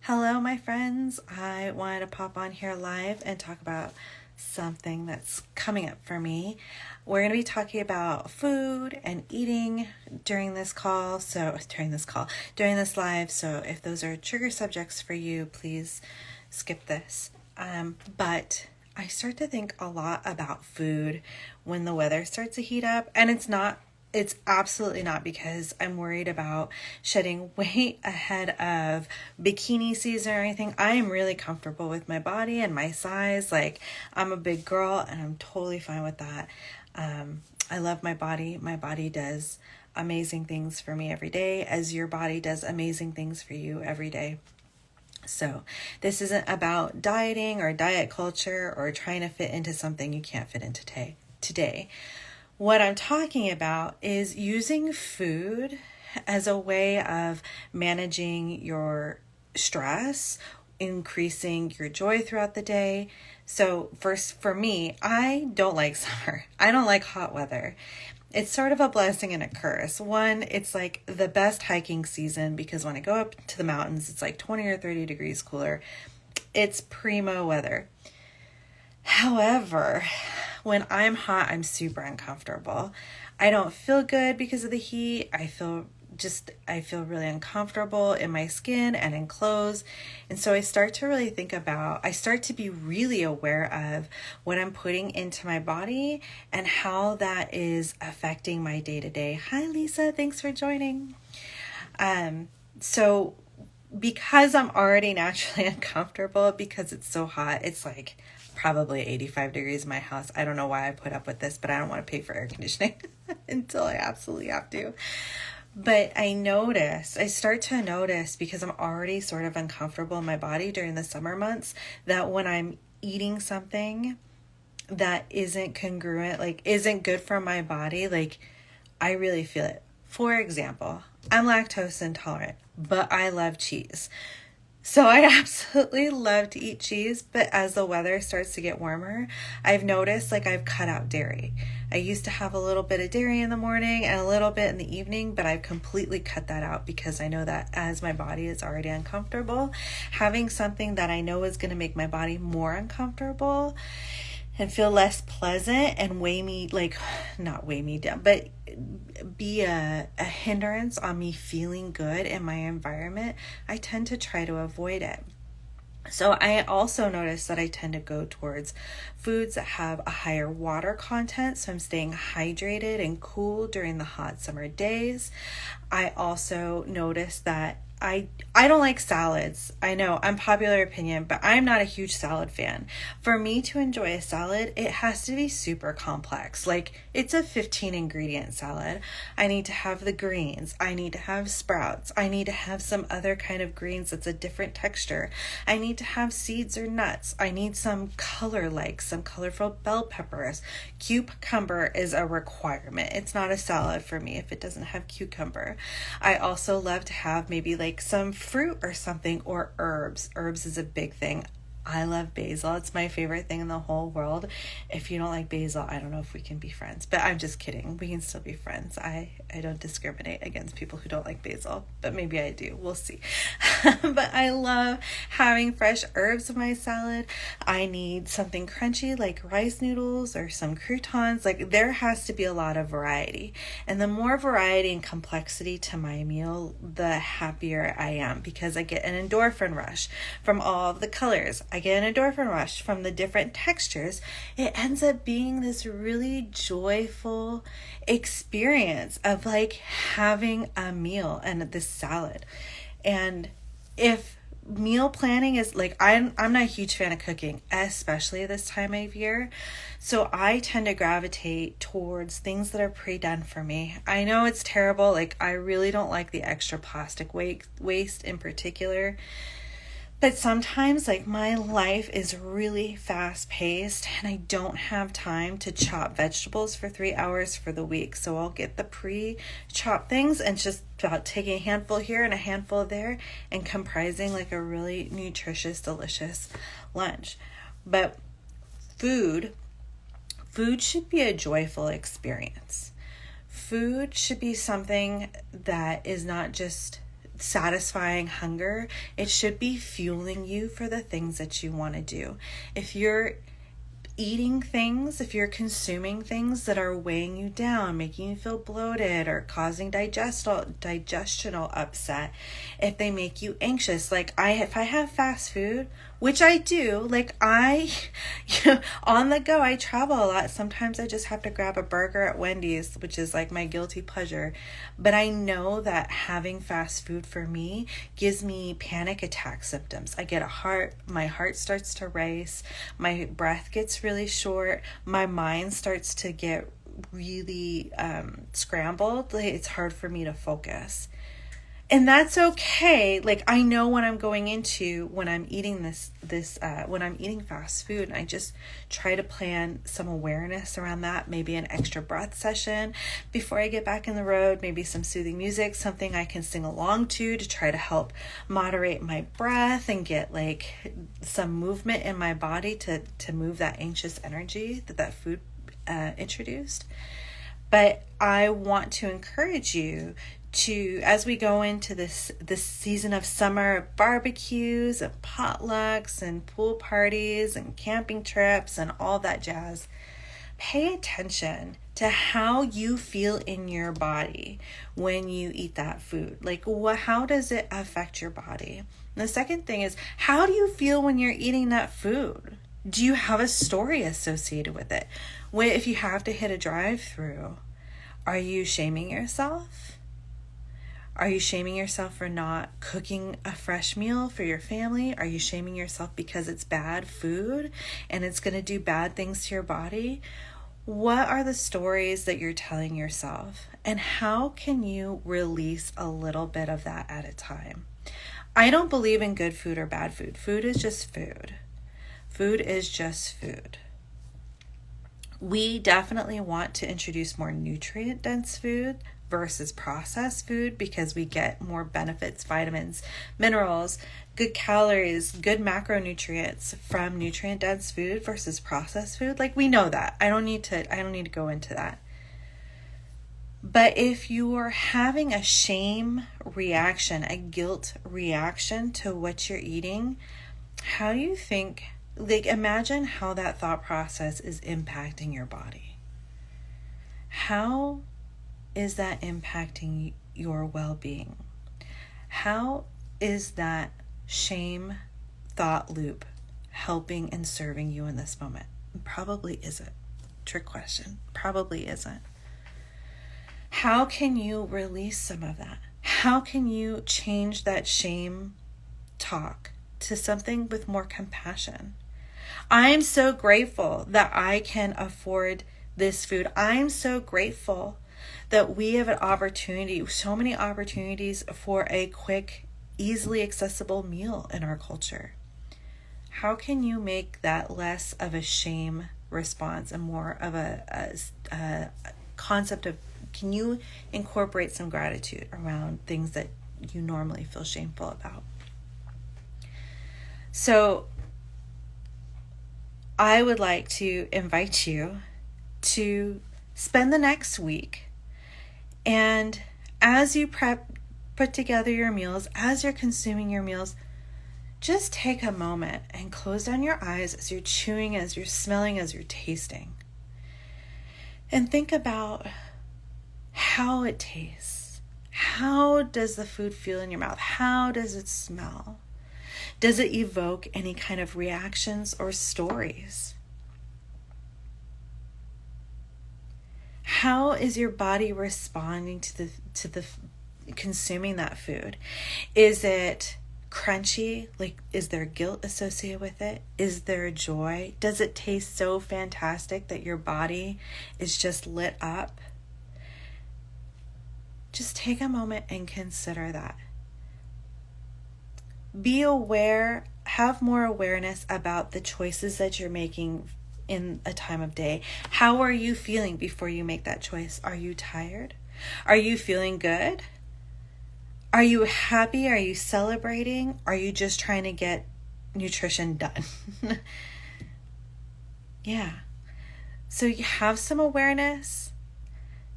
Hello, my friends. I wanted to pop on here live and talk about something that's coming up for me. We're going to be talking about food and eating during this live. So if those are trigger subjects for you, please skip this. But I start to think a lot about food when the weather starts to heat up, and it's absolutely not because I'm worried about shedding weight ahead of bikini season or anything. I am really comfortable with my body and my size. Like, I'm a big girl and I'm totally fine with that. I love my body. My body does amazing things for me every day, as your body does amazing things for you every day. So this isn't about dieting or diet culture or trying to fit into something you can't fit into today. What I'm talking about is using food as a way of managing your stress, increasing your joy throughout the day. So first, for me, I don't like summer. I don't like hot weather. It's sort of a blessing and a curse. One, it's like the best hiking season because when I go up to the mountains, it's like 20 or 30 degrees cooler. It's primo weather. However, when I'm hot, I'm super uncomfortable. I don't feel good because of the heat. I feel really uncomfortable in my skin and in clothes. And so I start to be really aware of what I'm putting into my body and how that is affecting my day-to-day. Hi, Lisa. Thanks for joining. So because I'm already naturally uncomfortable because it's so hot, it's like probably 85 degrees in my house. I don't know why I put up with this, but I don't want to pay for air conditioning until I absolutely have to. But I start to notice because I'm already sort of uncomfortable in my body during the summer months, that when I'm eating something that isn't congruent, like isn't good for my body, like I really feel it. For example, I'm lactose intolerant, but I love cheese. So I absolutely love to eat cheese, but as the weather starts to get warmer, I've noticed like I've cut out dairy. I used to have a little bit of dairy in the morning and a little bit in the evening, but I've completely cut that out because I know that as my body is already uncomfortable, having something that I know is going to make my body more uncomfortable and feel less pleasant and not weigh me down, but be a hindrance on me feeling good in my environment, I tend to try to avoid it. So I also notice that I tend to go towards foods that have a higher water content, so I'm staying hydrated and cool during the hot summer days. I also notice that I don't like salads. I know, unpopular opinion, but I'm not a huge salad fan. For me to enjoy a salad, it has to be super complex. Like, it's a 15 ingredient salad. I need to have the greens. I need to have sprouts. I need to have some other kind of greens that's a different texture. I need to have seeds or nuts. I need some color, like some colorful bell peppers. Cucumber is a requirement. It's not a salad for me if it doesn't have cucumber. I also love to have maybe like some fruit or something, or herbs. Herbs is a big thing. I love basil. It's my favorite thing in the whole world. If you don't like basil, I don't know if we can be friends, but I'm just kidding. We can still be friends. I don't discriminate against people who don't like basil, but maybe I do. We'll see. But I love having fresh herbs in my salad. I need something crunchy like rice noodles or some croutons. Like, there has to be a lot of variety. And the more variety and complexity to my meal, the happier I am, because I get an endorphin rush from all of the colors. I get an endorphin rush from the different textures. It ends up being this really joyful experience of like having a meal and this salad. And if meal planning is like, I'm not a huge fan of cooking, especially this time of year. So I tend to gravitate towards things that are pre-done for me. I know it's terrible. Like, I really don't like the extra plastic waste in particular. But sometimes, like, my life is really fast paced and I don't have time to chop vegetables for 3 hours for the week. So I'll get the pre-chopped things and just about taking a handful here and a handful there and comprising like a really nutritious, delicious lunch. But food should be a joyful experience. Food should be something that is not just satisfying hunger. It should be fueling you for the things that you want to do. If you're eating things, if you're consuming things that are weighing you down, making you feel bloated or causing digestional upset, if they make you anxious, like if I have fast food, which I do, like on the go, I travel a lot. Sometimes I just have to grab a burger at Wendy's, which is like my guilty pleasure. But I know that having fast food for me gives me panic attack symptoms. I get my heart starts to race, my breath gets really short, my mind starts to get really scrambled. Like, it's hard for me to focus. And that's okay. Like, I know what I'm going into when I'm eating when I'm eating fast food, and I just try to plan some awareness around that. Maybe an extra breath session before I get back in the road, maybe some soothing music, something I can sing along to try to help moderate my breath and get like some movement in my body to move that anxious energy that food introduced. But I want to encourage you to, as we go into this season of summer barbecues and potlucks and pool parties and camping trips and all that jazz, pay attention to how you feel in your body when you eat that food. Like, how does it affect your body? And the second thing is, how do you feel when you're eating that food? Do you have a story associated with it? If you have to hit a drive-through, are you shaming yourself? Are you shaming yourself for not cooking a fresh meal for your family? Are you shaming yourself because it's bad food and it's going to do bad things to your body? What are the stories that you're telling yourself? And how can you release a little bit of that at a time? I don't believe in good food or bad food. Food is just food. Food is just food. We definitely want to introduce more nutrient-dense food versus processed food because we get more benefits, vitamins, minerals, good calories, good macronutrients from nutrient-dense food versus processed food. Like, we know that. I don't need to go into that. But if you are having a shame reaction, a guilt reaction to what you're eating, how do you think, like, imagine how that thought process is impacting your body. How is that impacting your well-being? How is that shame thought loop helping and serving you in this moment? Probably isn't. Trick question. Probably isn't. How can you release some of that? How can you change that shame talk to something with more compassion? I'm so grateful that I can afford this food. I'm so grateful that we have an opportunity, so many opportunities for a quick, easily accessible meal in our culture. How can you make that less of a shame response and more of a concept of, can you incorporate some gratitude around things that you normally feel shameful about? So I would like to invite you to spend the next week, and as you put together your meals, as you're consuming your meals, just take a moment and close down your eyes as you're chewing, as you're smelling, as you're tasting. And think about how it tastes. How does the food feel in your mouth? How does it smell? Does it evoke any kind of reactions or stories? How is your body responding to the consuming that food? Is it crunchy? Like, is there guilt associated with it? Is there joy? Does it taste so fantastic that your body is just lit up? Just take a moment and consider that. Be aware, have more awareness about the choices that you're making in a time of day. How are you feeling before you make that choice? Are you tired? Are you feeling good? Are you happy? Are you celebrating? Are you just trying to get nutrition done? Yeah. So you have some awareness.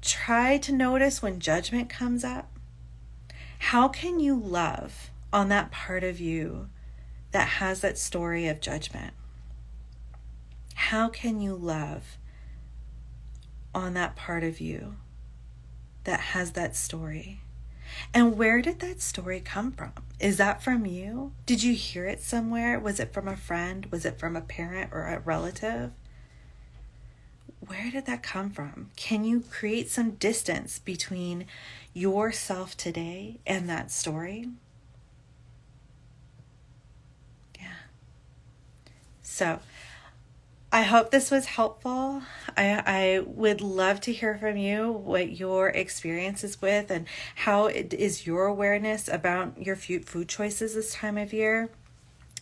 Try to notice when judgment comes up. How can you love on that part of you that has that story of judgment? How can you love on that part of you that has that story? And where did that story come from? Is that from you? Did you hear it somewhere? Was it from a friend? Was it from a parent or a relative? Where did that come from? Can you create some distance between yourself today and that story? Yeah. So I hope this was helpful. I would love to hear from you what your experience is with and how it is your awareness about your food choices this time of year.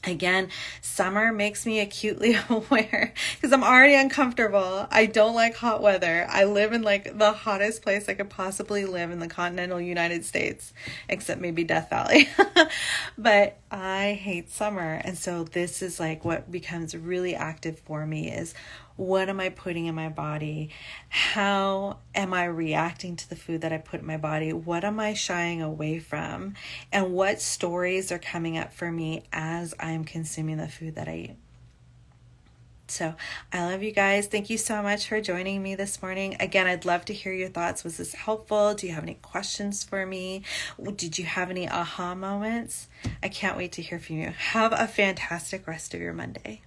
Again, summer makes me acutely aware because I'm already uncomfortable. I don't like hot weather. I live in like the hottest place I could possibly live in the continental United States, except maybe Death Valley. But I hate summer. And so this is like what becomes really active for me is, what am I putting in my body? How am I reacting to the food that I put in my body? What am I shying away from? And what stories are coming up for me as I'm consuming the food that I eat? So I love you guys. Thank you so much for joining me this morning. Again, I'd love to hear your thoughts. Was this helpful? Do you have any questions for me? Did you have any aha moments? I can't wait to hear from you. Have a fantastic rest of your Monday.